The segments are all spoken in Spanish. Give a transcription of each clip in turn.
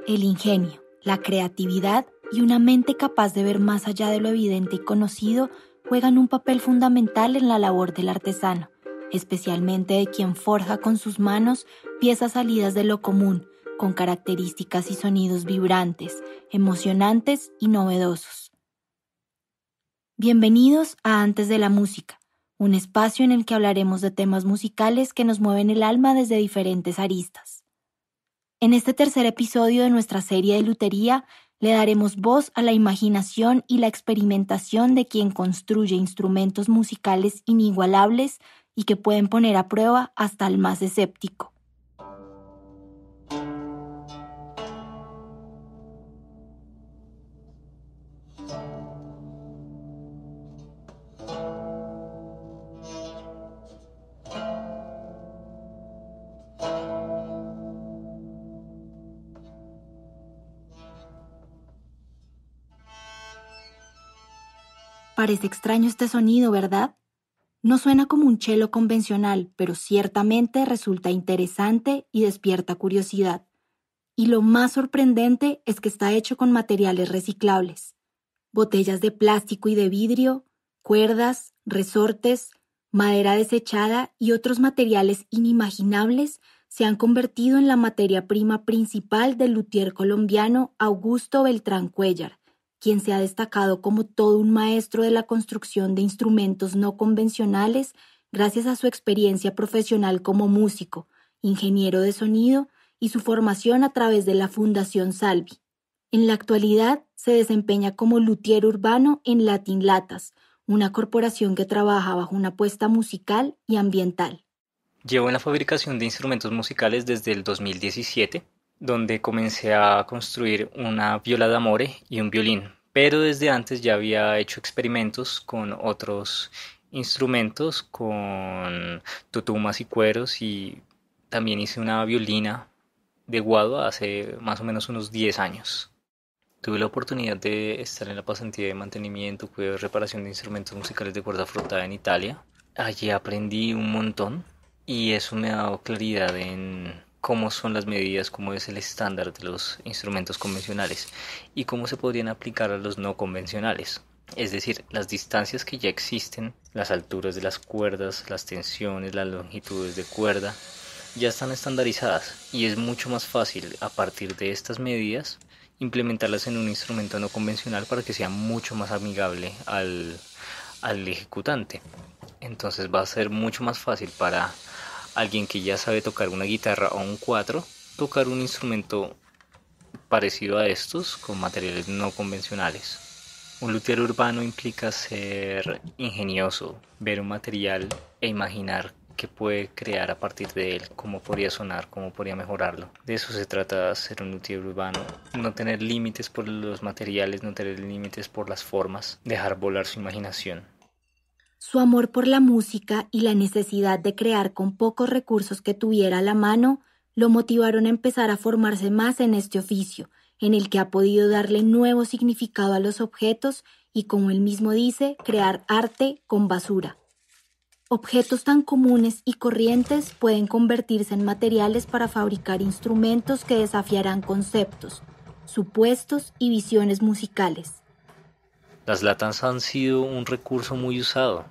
El ingenio, la creatividad y una mente capaz de ver más allá de lo evidente y conocido juegan un papel fundamental en la labor del artesano, especialmente de quien forja con sus manos piezas salidas de lo común, con características y sonidos vibrantes, emocionantes y novedosos. Bienvenidos a Antes de la Música, un espacio en el que hablaremos de temas musicales que nos mueven el alma desde diferentes aristas. En este tercer episodio de nuestra serie de lutería, le daremos voz a la imaginación y la experimentación de quien construye instrumentos musicales inigualables y que pueden poner a prueba hasta al más escéptico. Parece extraño este sonido, ¿verdad? No suena como un cello convencional, pero ciertamente resulta interesante y despierta curiosidad. Y lo más sorprendente es que está hecho con materiales reciclables. Botellas de plástico y de vidrio, cuerdas, resortes, madera desechada y otros materiales inimaginables se han convertido en la materia prima principal del luthier colombiano Augusto Beltrán Cuéllar, quien se ha destacado como todo un maestro de la construcción de instrumentos no convencionales gracias a su experiencia profesional como músico, ingeniero de sonido y su formación a través de la Fundación Salvi. En la actualidad se desempeña como luthier urbano en Latin Latas, una corporación que trabaja bajo una apuesta musical y ambiental. Llevo en la fabricación de instrumentos musicales desde el 2017, donde comencé a construir una viola d'amore y un violín, pero desde antes ya había hecho experimentos con otros instrumentos, con tutumas y cueros, y también hice una violina de guado hace más o menos unos 10 años. Tuve la oportunidad de estar en la pasantía de mantenimiento, cuidado y reparación de instrumentos musicales de cuerda frotada en Italia. Allí aprendí un montón y eso me ha dado claridad en cómo son las medidas, cómo es el estándar de los instrumentos convencionales y cómo se podrían aplicar a los no convencionales. Es decir, las distancias que ya existen, las alturas de las cuerdas, las tensiones, las longitudes de cuerda, ya están estandarizadas y es mucho más fácil a partir de estas medidas implementarlas en un instrumento no convencional para que sea mucho más amigable al ejecutante. Entonces va a ser mucho más fácil para alguien que ya sabe tocar una guitarra o un cuatro, tocar un instrumento parecido a estos con materiales no convencionales. Un luthier urbano implica ser ingenioso, ver un material e imaginar qué puede crear a partir de él, cómo podría sonar, cómo podría mejorarlo. De eso se trata ser un luthier urbano, no tener límites por los materiales, no tener límites por las formas, dejar volar su imaginación. Su amor por la música y la necesidad de crear con pocos recursos que tuviera a la mano lo motivaron a empezar a formarse más en este oficio, en el que ha podido darle nuevo significado a los objetos y, como él mismo dice, crear arte con basura. Objetos tan comunes y corrientes pueden convertirse en materiales para fabricar instrumentos que desafiarán conceptos, supuestos y visiones musicales. Las latas han sido un recurso muy usado.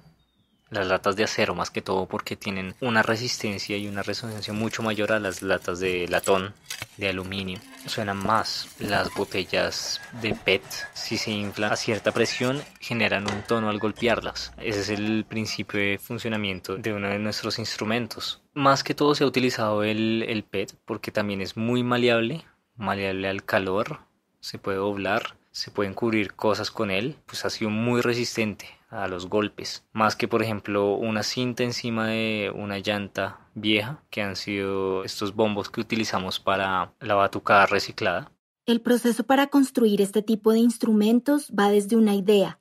Las latas de acero más que todo porque tienen una resistencia y una resonancia mucho mayor a las latas de latón, de aluminio. Suenan más. Las botellas de PET, si se inflan a cierta presión, generan un tono al golpearlas. Ese es el principio de funcionamiento de uno de nuestros instrumentos. Más que todo se ha utilizado el PET porque también es muy maleable al calor, se puede doblar. Se pueden cubrir cosas con él, pues ha sido muy resistente a los golpes, más que por ejemplo una cinta encima de una llanta vieja, que han sido estos bombos que utilizamos para la batucada reciclada. El proceso para construir este tipo de instrumentos va desde una idea,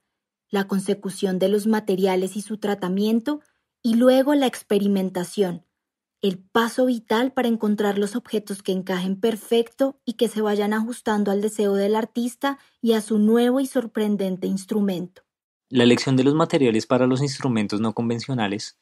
la consecución de los materiales y su tratamiento, y luego la experimentación, el paso vital para encontrar los objetos que encajen perfecto y que se vayan ajustando al deseo del artista y a su nuevo y sorprendente instrumento. La elección de los materiales para los instrumentos no convencionales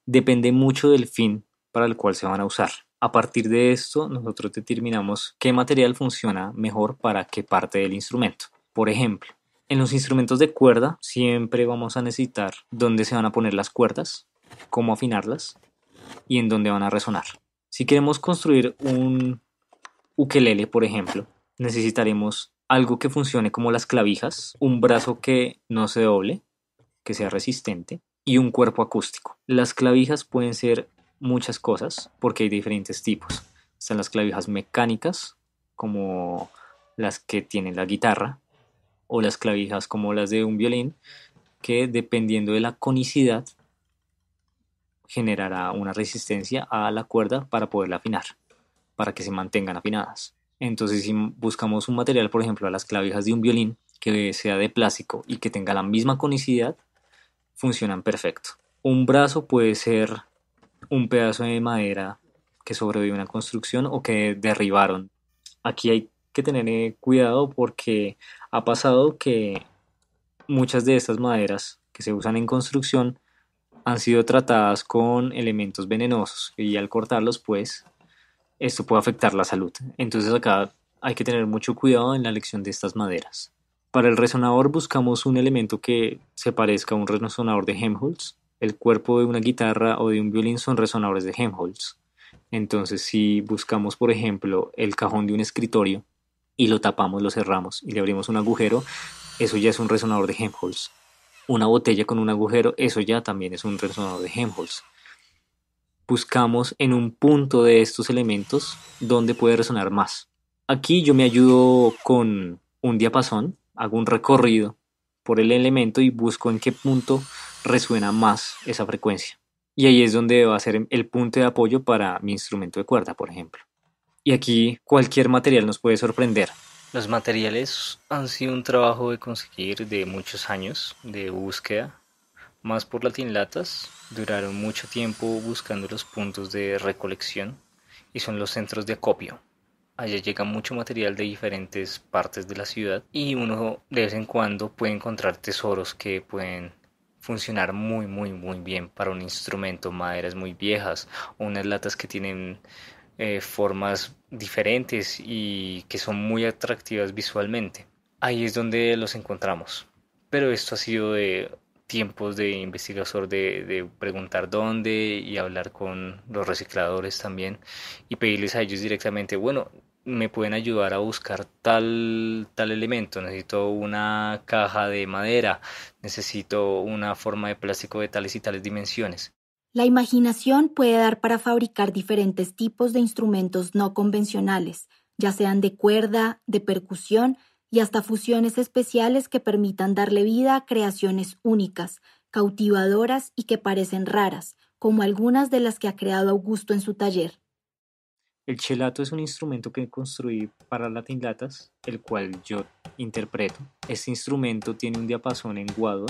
depende mucho del fin para el cual se van a usar. A partir de esto, nosotros determinamos qué material funciona mejor para qué parte del instrumento. Por ejemplo, en los instrumentos de cuerda siempre vamos a necesitar dónde se van a poner las cuerdas, cómo afinarlas y en dónde van a resonar. Si queremos construir un ukelele, por ejemplo, necesitaremos algo que funcione como las clavijas, un brazo que no se doble, que sea resistente, y un cuerpo acústico. Las clavijas pueden ser muchas cosas porque hay diferentes tipos. Están las clavijas mecánicas, como las que tiene la guitarra, o las clavijas como las de un violín, que dependiendo de la conicidad generará una resistencia a la cuerda para poderla afinar, para que se mantengan afinadas. Entonces, si buscamos un material, por ejemplo, a las clavijas de un violín, que sea de plástico y que tenga la misma conicidad, funcionan perfecto. Un brazo puede ser un pedazo de madera que sobrevive a una construcción o que derribaron. Aquí hay que tener cuidado porque ha pasado que muchas de estas maderas que se usan en construcción han sido tratadas con elementos venenosos y al cortarlos pues esto puede afectar la salud. Entonces acá hay que tener mucho cuidado en la elección de estas maderas. Para el resonador buscamos un elemento que se parezca a un resonador de Helmholtz. El cuerpo de una guitarra o de un violín son resonadores de Helmholtz. Entonces si buscamos por ejemplo el cajón de un escritorio y lo tapamos, lo cerramos y le abrimos un agujero, eso ya es un resonador de Helmholtz. Una botella con un agujero, eso ya también es un resonador de Helmholtz. Buscamos en un punto de estos elementos donde puede resonar más. Aquí yo me ayudo con un diapasón, hago un recorrido por el elemento y busco en qué punto resuena más esa frecuencia. Y ahí es donde va a ser el punto de apoyo para mi instrumento de cuerda, por ejemplo. Y aquí cualquier material nos puede sorprender. Los materiales han sido un trabajo de conseguir de muchos años de búsqueda, más por latinlatas, duraron mucho tiempo buscando los puntos de recolección y son los centros de acopio. Allá llega mucho material de diferentes partes de la ciudad y uno de vez en cuando puede encontrar tesoros que pueden funcionar muy bien para un instrumento, maderas muy viejas o unas latas que tienen formas diferentes y que son muy atractivas visualmente. Ahí es donde los encontramos. Pero esto ha sido de tiempos de investigador, de preguntar dónde y hablar con los recicladores también y pedirles a ellos directamente, bueno, me pueden ayudar a buscar tal elemento, necesito una caja de madera, necesito una forma de plástico de tales y tales dimensiones. La imaginación puede dar para fabricar diferentes tipos de instrumentos no convencionales, ya sean de cuerda, de percusión y hasta fusiones especiales que permitan darle vida a creaciones únicas, cautivadoras y que parecen raras, como algunas de las que ha creado Augusto en su taller. El chelato es un instrumento que construí para latinlatas, el cual yo interpreto. Este instrumento tiene un diapasón en guado,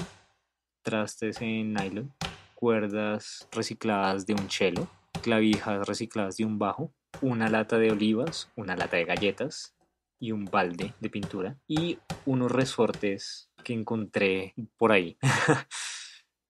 trastes en nylon, cuerdas recicladas de un cello, clavijas recicladas de un bajo, una lata de olivas, una lata de galletas y un balde de pintura y unos resortes que encontré por ahí.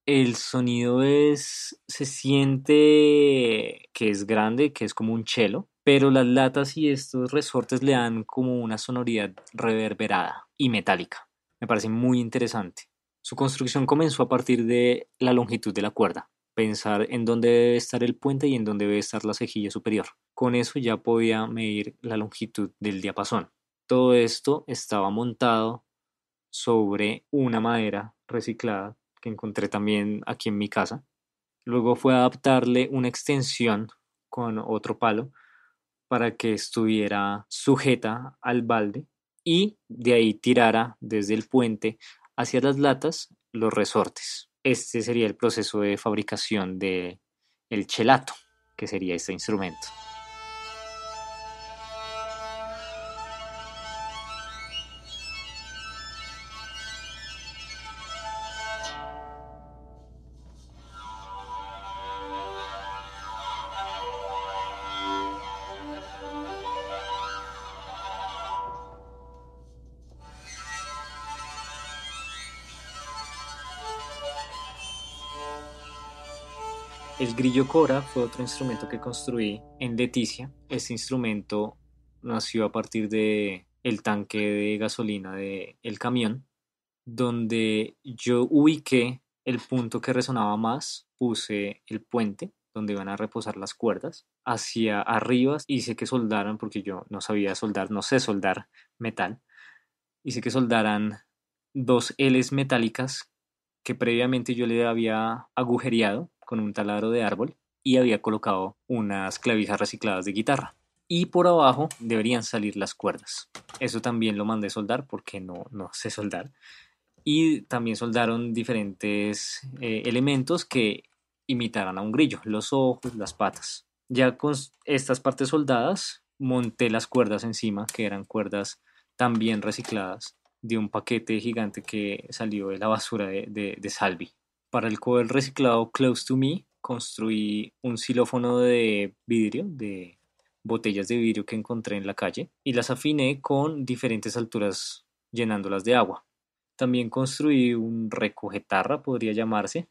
El sonido se siente que es grande, que es como un cello, pero las latas y estos resortes le dan como una sonoridad reverberada y metálica. Me parece muy interesante. Su construcción comenzó a partir de la longitud de la cuerda, pensar en dónde debe estar el puente y en dónde debe estar la cejilla superior. Con eso ya podía medir la longitud del diapasón. Todo esto estaba montado sobre una madera reciclada que encontré también aquí en mi casa. Luego fue adaptarle una extensión con otro palo para que estuviera sujeta al balde y de ahí tirara desde el puente hacia las latas los resortes. Este sería el proceso de fabricación de el chelato, que sería este instrumento. El grillo Cora fue otro instrumento que construí en Leticia. Este instrumento nació a partir de el tanque de gasolina del camión, donde yo ubiqué el punto que resonaba más, puse el puente donde iban a reposar las cuerdas hacia arriba, hice que soldaran, porque yo no sabía soldar, no sé soldar metal, hice que soldaran dos Ls metálicas que previamente yo le había agujereado con un taladro de árbol y había colocado unas clavijas recicladas de guitarra. Y por abajo deberían salir las cuerdas. Eso también lo mandé soldar porque no sé soldar. Y también soldaron diferentes elementos que imitaran a un grillo, los ojos, las patas. Ya con estas partes soldadas, monté las cuerdas encima, que eran cuerdas también recicladas de un paquete gigante que salió de la basura de Salvi. Para el cover reciclado Close to Me, construí un xilófono de vidrio, de botellas de vidrio que encontré en la calle, y las afiné con diferentes alturas llenándolas de agua. También construí un recogetarra, podría llamarse.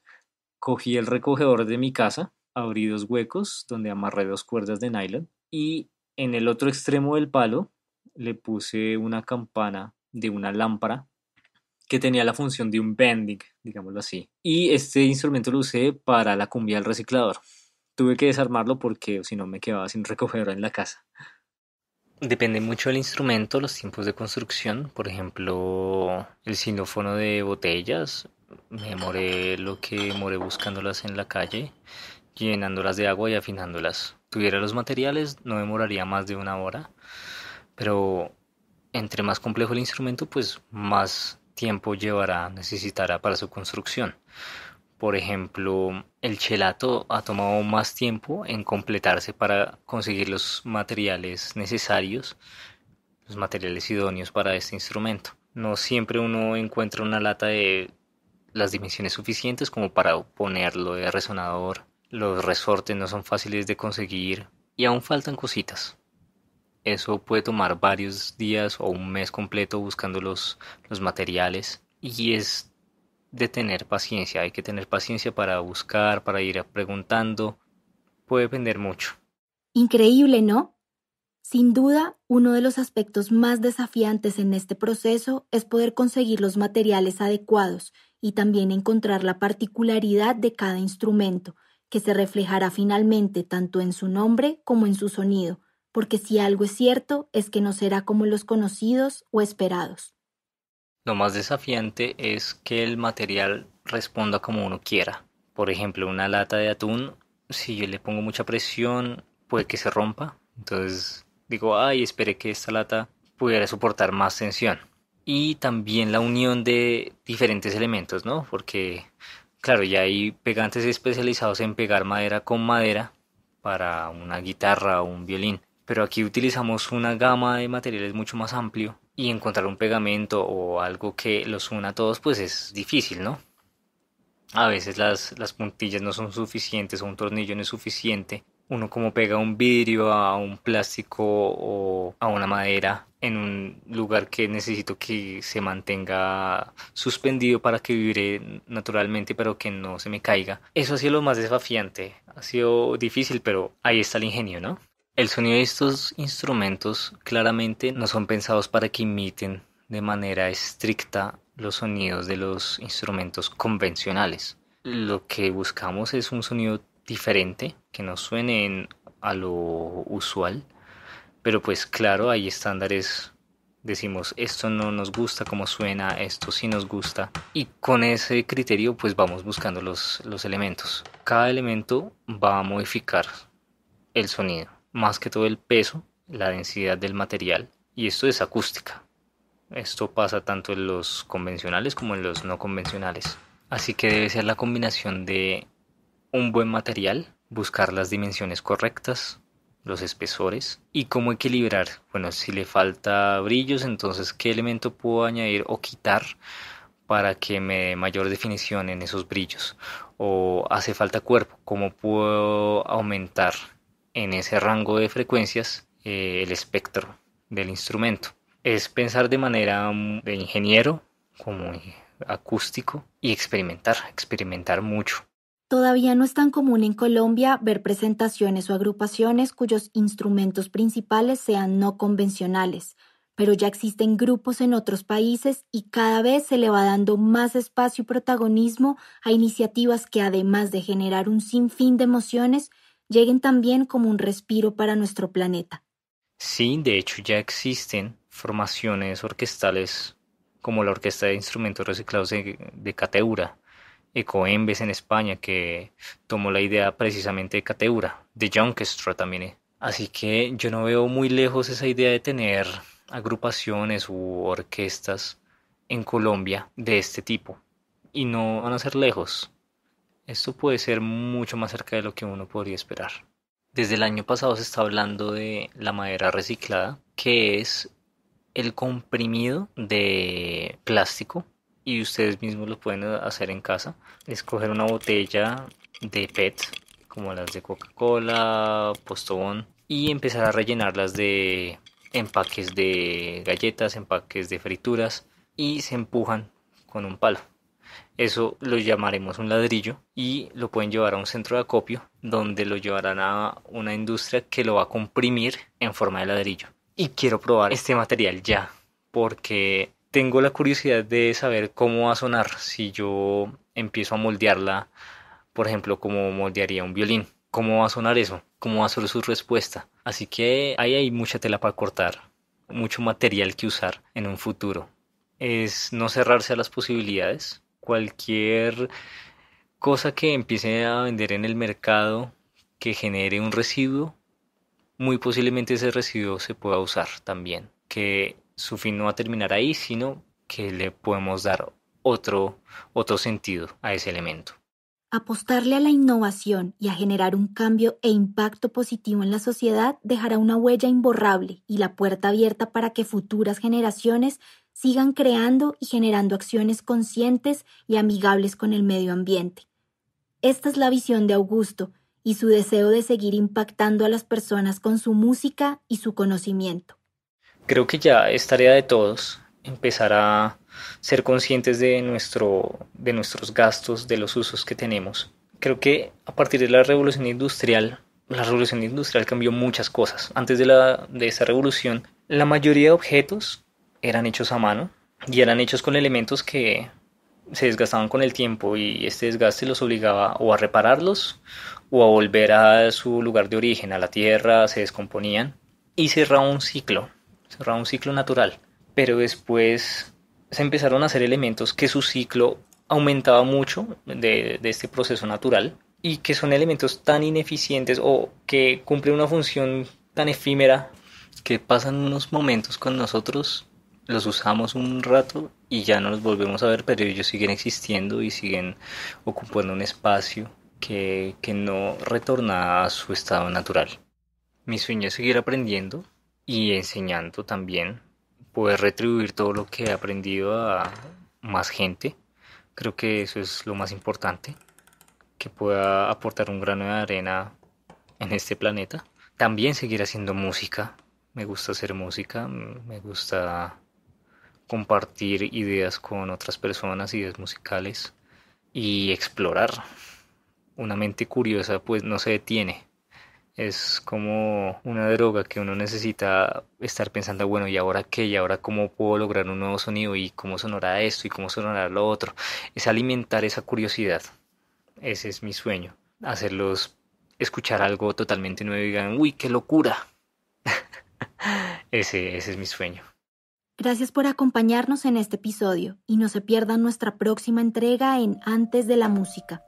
Cogí el recogedor de mi casa, abrí dos huecos donde amarré dos cuerdas de nylon y en el otro extremo del palo le puse una campana de una lámpara que tenía la función de un bending, digámoslo así. Y este instrumento lo usé para la cumbia del reciclador. Tuve que desarmarlo porque si no me quedaba sin recogedor en la casa. Depende mucho del instrumento, los tiempos de construcción. Por ejemplo, el xilófono de botellas, me demoré lo que demoré buscándolas en la calle, llenándolas de agua y afinándolas. Tuviera los materiales, no demoraría más de una hora, pero entre más complejo el instrumento, pues más tiempo necesitará para su construcción. Por ejemplo, el chelato ha tomado más tiempo en completarse para conseguir los materiales necesarios, los materiales idóneos para este instrumento. No siempre uno encuentra una lata de las dimensiones suficientes como para ponerlo de resonador. Los resortes no son fáciles de conseguir y aún faltan cositas. Eso puede tomar varios días o un mes completo buscando los materiales y es de tener paciencia. Hay que tener paciencia para buscar, para ir preguntando. Puede depender mucho. Increíble, ¿no? Sin duda, uno de los aspectos más desafiantes en este proceso es poder conseguir los materiales adecuados y también encontrar la particularidad de cada instrumento, que se reflejará finalmente tanto en su nombre como en su sonido, porque si algo es cierto es que no será como los conocidos o esperados. Lo más desafiante es que el material responda como uno quiera. Por ejemplo, una lata de atún, si yo le pongo mucha presión, puede que se rompa. Entonces digo, ay, esperé que esta lata pudiera soportar más tensión. Y también la unión de diferentes elementos, ¿no? Porque, claro, ya hay pegantes especializados en pegar madera con madera para una guitarra o un violín. Pero aquí utilizamos una gama de materiales mucho más amplio y encontrar un pegamento o algo que los una a todos pues es difícil, ¿no? A veces las puntillas no son suficientes o un tornillo no es suficiente. Uno como pega un vidrio a un plástico o a una madera en un lugar que necesito que se mantenga suspendido para que vibre naturalmente pero que no se me caiga. Eso ha sido lo más desafiante. Ha sido difícil pero ahí está el ingenio, ¿no? El sonido de estos instrumentos claramente no son pensados para que imiten de manera estricta los sonidos de los instrumentos convencionales. Lo que buscamos es un sonido diferente, que no suene a lo usual, pero pues claro, hay estándares, decimos esto no nos gusta como suena, esto sí nos gusta, y con ese criterio pues vamos buscando los elementos. Cada elemento va a modificar el sonido, más que todo el peso, la densidad del material, y esto es acústica. Esto pasa tanto en los convencionales como en los no convencionales. Así que debe ser la combinación de un buen material, buscar las dimensiones correctas, los espesores y cómo equilibrar. Bueno, si le falta brillos, entonces qué elemento puedo añadir o quitar para que me dé mayor definición en esos brillos. O hace falta cuerpo, cómo puedo aumentar en ese rango de frecuencias el espectro del instrumento. Es pensar de manera de ingeniero, como acústico, y experimentar mucho. Todavía no es tan común en Colombia ver presentaciones o agrupaciones cuyos instrumentos principales sean no convencionales, pero ya existen grupos en otros países y cada vez se le va dando más espacio y protagonismo a iniciativas que, además de generar un sinfín de emociones, lleguen también como un respiro para nuestro planeta. Sí, de hecho ya existen formaciones orquestales como la Orquesta de Instrumentos Reciclados de Cateura, Ecoembes en España, que tomó la idea precisamente de Cateura, de Orchestra también. Así que yo no veo muy lejos esa idea de tener agrupaciones u orquestas en Colombia de este tipo. Y no van a ser lejos. Esto puede ser mucho más cerca de lo que uno podría esperar. Desde el año pasado se está hablando de la madera reciclada, que es el comprimido de plástico y ustedes mismos lo pueden hacer en casa. Escoger una botella de PET, como las de Coca-Cola, Postobón, y empezar a rellenarlas de empaques de galletas, empaques de frituras y se empujan con un palo. Eso lo llamaremos un ladrillo y lo pueden llevar a un centro de acopio donde lo llevarán a una industria que lo va a comprimir en forma de ladrillo. Y quiero probar este material ya porque tengo la curiosidad de saber cómo va a sonar si yo empiezo a moldearla, por ejemplo, como moldearía un violín. ¿Cómo va a sonar eso? ¿Cómo va a ser su respuesta? Así que ahí hay mucha tela para cortar, mucho material que usar en un futuro. Es no cerrarse a las posibilidades. Cualquier cosa que empiece a vender en el mercado que genere un residuo, muy posiblemente ese residuo se pueda usar también. Que su fin no va a terminar ahí, sino que le podemos dar otro sentido a ese elemento. Apostarle a la innovación y a generar un cambio e impacto positivo en la sociedad dejará una huella imborrable y la puerta abierta para que futuras generaciones sigan creando y generando acciones conscientes y amigables con el medio ambiente. Esta es la visión de Augusto y su deseo de seguir impactando a las personas con su música y su conocimiento. Creo que ya es tarea de todos empezar a ser conscientes de nuestros gastos, de los usos que tenemos. Creo que a partir de la revolución industrial cambió muchas cosas. Antes de esa revolución, la mayoría de objetos eran hechos a mano y eran hechos con elementos que se desgastaban con el tiempo y este desgaste los obligaba o a repararlos o a volver a su lugar de origen, a la tierra, se descomponían y cerraba un ciclo natural. Pero después se empezaron a hacer elementos que su ciclo aumentaba mucho de este proceso natural y que son elementos tan ineficientes o que cumplen una función tan efímera que pasan unos momentos con nosotros, los usamos un rato y ya no los volvemos a ver, pero ellos siguen existiendo y siguen ocupando un espacio que no retorna a su estado natural. Mi sueño es seguir aprendiendo y enseñando también, poder retribuir todo lo que he aprendido a más gente. Creo que eso es lo más importante, que pueda aportar un grano de arena en este planeta. También seguir haciendo música. Me gusta hacer música, me gusta compartir ideas con otras personas, ideas musicales y explorar. Una mente curiosa pues no se detiene. Es como una droga que uno necesita estar pensando, bueno, ¿y ahora qué? ¿Y ahora cómo puedo lograr un nuevo sonido? ¿Y cómo sonará esto? ¿Y cómo sonará lo otro? Es alimentar esa curiosidad. Ese es mi sueño. Hacerlos escuchar algo totalmente nuevo y digan, uy, qué locura. Ese es mi sueño. Gracias por acompañarnos en este episodio y no se pierdan nuestra próxima entrega en Antes de la Música.